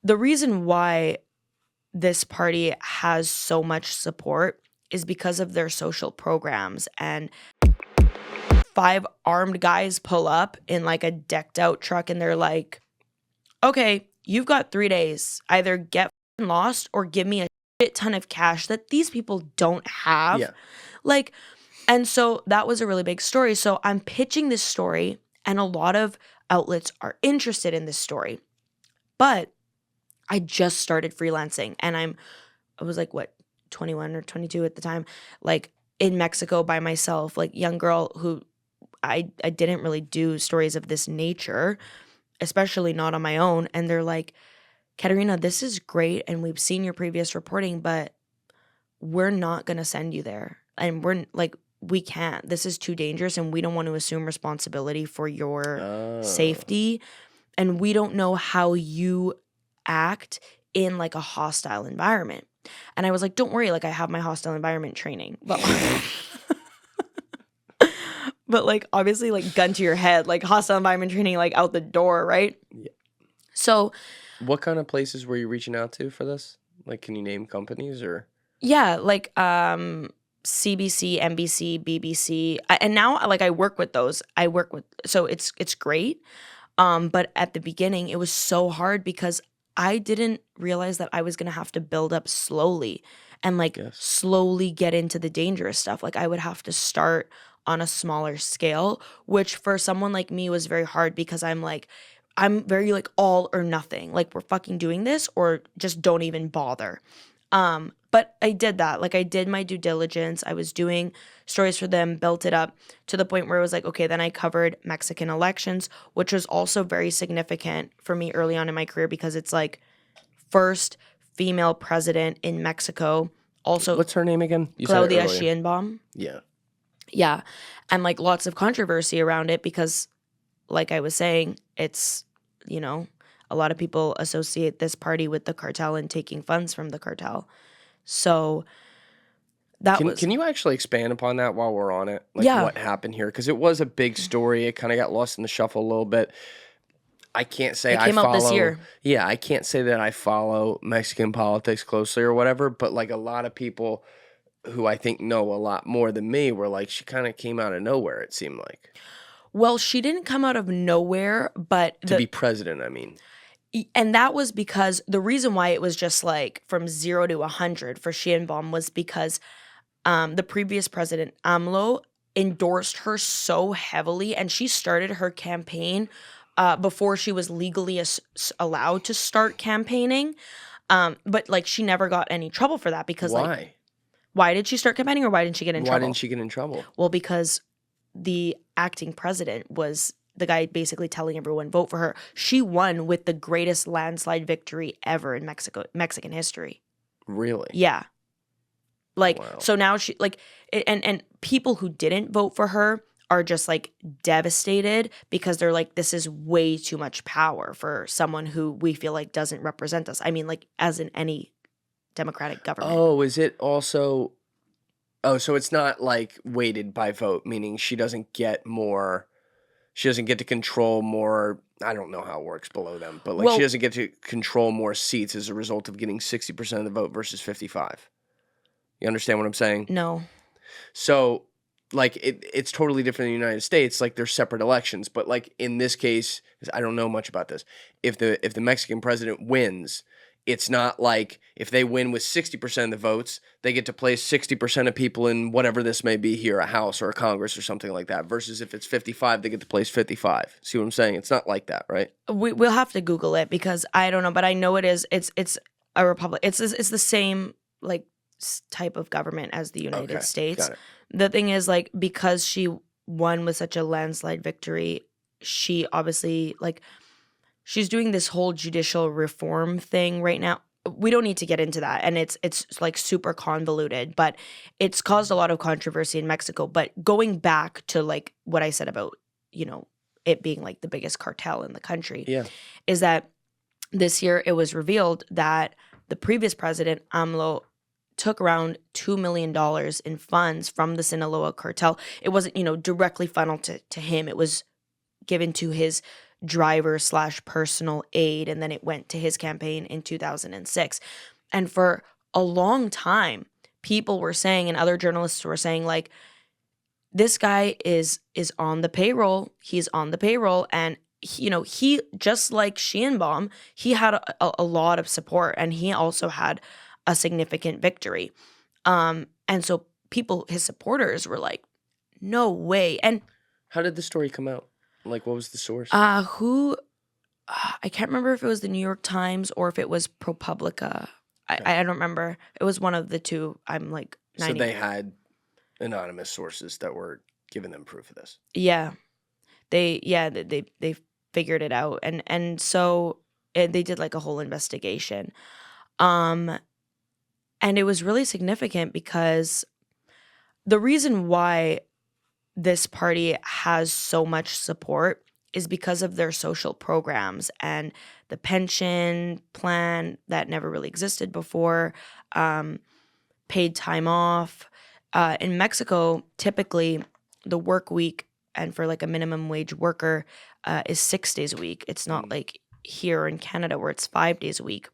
the reason why this party has so much support is because of their social programs, and 5 armed guys pull up in like a decked out truck and they're like, okay, you've got 3 days. Either get lost or give me a shit ton of cash that these people don't have. Yeah. Like, and so that was a really big story. So I'm pitching this story and a lot of outlets are interested in this story. But I just started freelancing and I was like, what, 21 or 22 at the time, like in Mexico by myself, like young girl who I didn't really do stories of this nature, especially not on my own. And they're like, Katarina, this is great. And we've seen your previous reporting, but we're not going to send you there. And we're like, we can't. This is too dangerous. And we don't want to assume responsibility for your safety. And we don't know how you act in like a hostile environment. And I was like, don't worry. Like I have my hostile environment training. But like obviously like gun to your head, like hostile environment training, like out the door, right? Yeah. So what kind of places were you reaching out to for this? Like, can you name companies or? yeah, like CBC, NBC, BBC. And now like I work with those. So it's great. But at the beginning it was so hard because I didn't realize that I was going to have to build up slowly and like slowly get into the dangerous stuff. Like I would have to start on a smaller scale, which for someone like me was very hard because I'm very like all or nothing. Like we're fucking doing this or just don't even bother. But I did that. Like I did my due diligence. I was doing stories for them, built it up to the point where it was like, okay, then I covered Mexican elections, which was also very significant for me early on in my career because it's like first female president in Mexico. Also, what's her name again? You Claudia said it earlier. Sheinbaum. Yeah. Yeah. And like lots of controversy around it because like I was saying, it's, you know, a lot of people associate this party with the cartel and taking funds from the cartel. So that Can you actually expand upon that while we're on it? Like what happened here? Because it was a big story. It kind of got lost in the shuffle a little bit. I can't say it came out this year. Yeah, I can't say that I follow Mexican politics closely or whatever, but like a lot of people who I think know a lot more than me were like, she kind of came out of nowhere, it seemed like. Well, she didn't come out of nowhere, but to be president, I mean. And that was because the reason why it was just like from 0 to 100 for Sheinbaum was because the previous president, AMLO, endorsed her so heavily, and she started her campaign before she was legally allowed to start campaigning. But like she never got any trouble for that because like why did she start campaigning or why didn't she get in trouble? Why didn't she get in trouble? Well, because the acting president was the guy basically telling everyone vote for her. She won with the greatest landslide victory ever in Mexican history. Really? Yeah. Like so now she like and people who didn't vote for her are just like devastated because they're like, this is way too much power for someone who we feel like doesn't represent us. I mean, like as in any democratic government. Oh, is it also? Oh, so it's not like weighted by vote, meaning she doesn't get more. She doesn't get to control more. I don't know how it works below them, but like she doesn't get to control more seats as a result of getting 60% of the vote versus 55. You understand what I'm saying? No. So like it's totally different in the United States. Like there's separate elections, but like in this case, I don't know much about this. If the Mexican president wins, it's not like if they win with 60% of the votes, they get to place 60% of people in whatever this may be here, a House or a Congress or something like that, versus if it's 55, they get to place 55. See what I'm saying? It's not like that, right? We'll have to Google it because I don't know, but I know it is. It's a republic. It's the same like type of government as the United States. Got it. The thing is like because she won with such a landslide victory, she obviously like she's doing this whole judicial reform thing right now. We don't need to get into that. And it's like super convoluted, but it's caused a lot of controversy in Mexico. But going back to like what I said about, you know, it being like the biggest cartel in the country is that this year it was revealed that the previous president, AMLO, took around $2 million in funds from the Sinaloa cartel. It wasn't, you know, directly funneled to him. It was given to his driver slash personal aide, and then it went to his campaign in 2006. And for a long time, people were saying, and other journalists were saying, like, this guy is on the payroll. He's on the payroll, and he just like Sheinbaum, he had a lot of support, and he also had a significant victory. And so people, his supporters, were like, "No way!" And How did the story come out? Like, what was the source? I can't remember if it was the New York Times or if it was ProPublica. I don't remember. It was one of the two. I'm like 90. So they had anonymous sources that were giving them proof of this. Yeah. They figured it out, and so they did like a whole investigation. And it was really significant because the reason why this party has so much support is because of their social programs and the pension plan that never really existed before, paid time off. In Mexico, typically the work week, and for like a minimum wage worker, is 6 days a week. It's not like here in Canada where it's 5 days a week.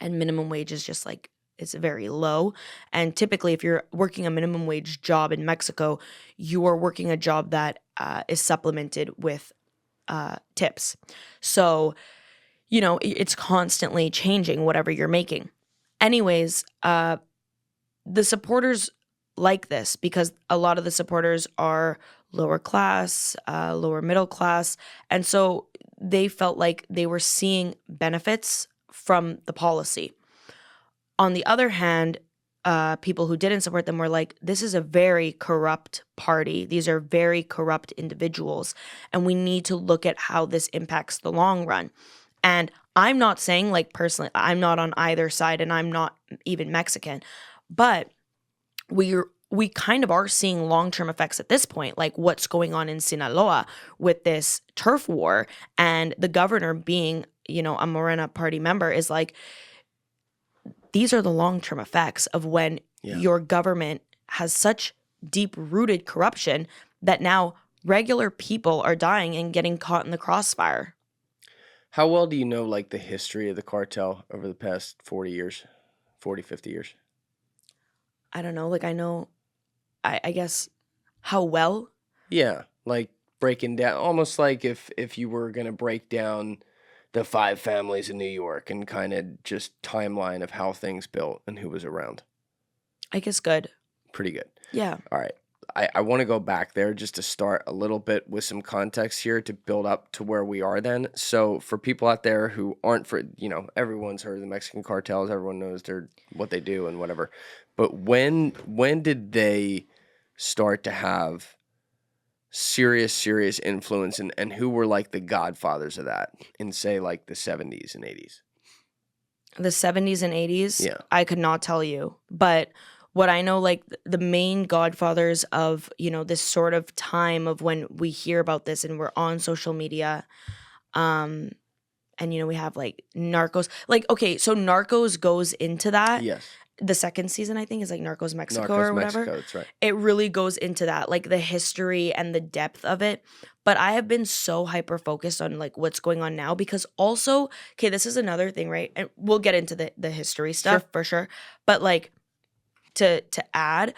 And minimum wage is just like, it's very low. And typically, if you're working a minimum wage job in Mexico, you are working a job that is supplemented with tips. So, it's constantly changing whatever you're making. Anyways, the supporters like this because a lot of the supporters are lower class, lower middle class. And so they felt like they were seeing benefits from the policy. On the other hand, people who didn't support them were like, this is a very corrupt party. These are very corrupt individuals. And we need to look at how this impacts the long run. And I'm not saying, like, personally, I'm not on either side, and I'm not even Mexican. But we kind of are seeing long-term effects at this point, like what's going on in Sinaloa with this turf war, and the governor being, a Morena party member is like, these are the long-term effects of when your government has such deep-rooted corruption that now regular people are dying and getting caught in the crossfire. How well do you know, like, the history of the cartel over the past 40 years, 50 years? I don't know. Like, I know, I guess, how well? Yeah, like breaking down, almost like if you were going to break down the 5 families in New York and kind of just timeline of how things built and who was around. I guess good. Pretty good. Yeah. All right. I want to go back there just to start a little bit with some context here to build up to where we are then. So for people out there who aren't everyone's heard of the Mexican cartels, everyone knows what they do and whatever. But when did they start to have serious influence, and who were like the godfathers of that in, say, like the 70s and 80s? The 70s and 80s? Yeah. I could not tell you. But what I know, like, the main godfathers of, this sort of time of when we hear about this and we're on social media, and, we have, like, Narcos. Like, okay, so Narcos goes into that. Yes. The second season, I think, is like Narcos Mexico or whatever. Mexico, that's right. It really goes into that, like the history and the depth of it. But I have been so hyper-focused on like what's going on now because also, okay, this is another thing, right? And we'll get into the history stuff for sure. But like to add,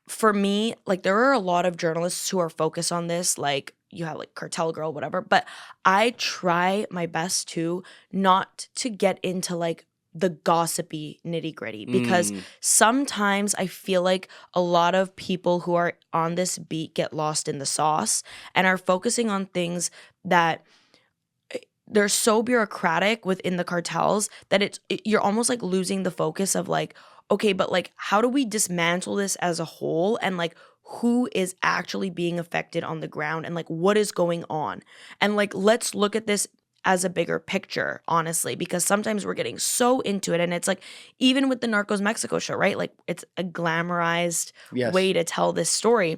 for me, like there are a lot of journalists who are focused on this, like you have like Cartel Girl, whatever. But I try my best to not to get into like the gossipy nitty-gritty because sometimes I feel like a lot of people who are on this beat get lost in the sauce and are focusing on things that they're so bureaucratic within the cartels that you're almost like losing the focus of like, okay, but like how do we dismantle this as a whole, and like who is actually being affected on the ground, and like what is going on, and like let's look at this as a bigger picture, honestly, because sometimes we're getting so into it, and it's like even with the Narcos Mexico show, right? Like it's a glamorized way to tell this story.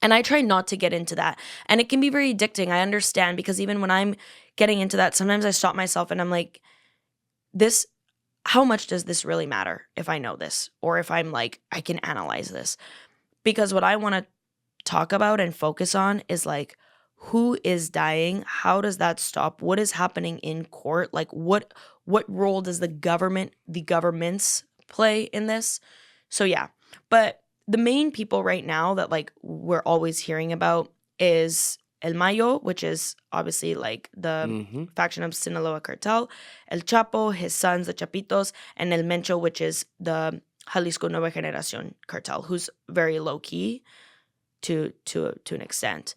And I try not to get into that. And it can be very addicting. I understand, because even when I'm getting into that, sometimes I stop myself and I'm like, how much does this really matter if I know this? Or if I'm like, I can analyze this? Because what I want to talk about and focus on is like, who is dying? How does that stop? What is happening in court? Like what role does the governments play in this? So yeah. But the main people right now that like we're always hearing about is El Mayo, which is obviously like the faction of Sinaloa Cartel, El Chapo, his sons, the Chapitos, and El Mencho, which is the Jalisco Nueva Generacion cartel, who's very low key to an extent.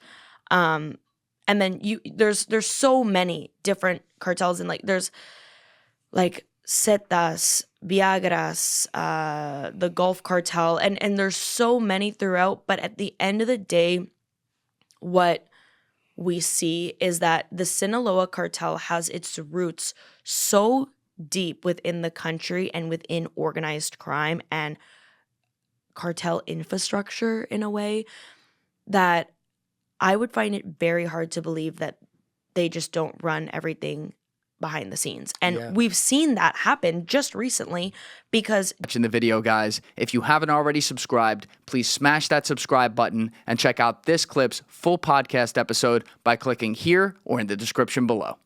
And then there's so many different cartels, and like there's like Zetas, Viagras, the Gulf Cartel, and there's so many throughout. But at the end of the day, what we see is that the Sinaloa cartel has its roots so deep within the country and within organized crime and cartel infrastructure in a way that I would find it very hard to believe that they just don't run everything behind the scenes. And we've seen that happen just recently because watching the video, guys. If you haven't already subscribed, please smash that subscribe button and check out this clip's full podcast episode by clicking here or in the description below.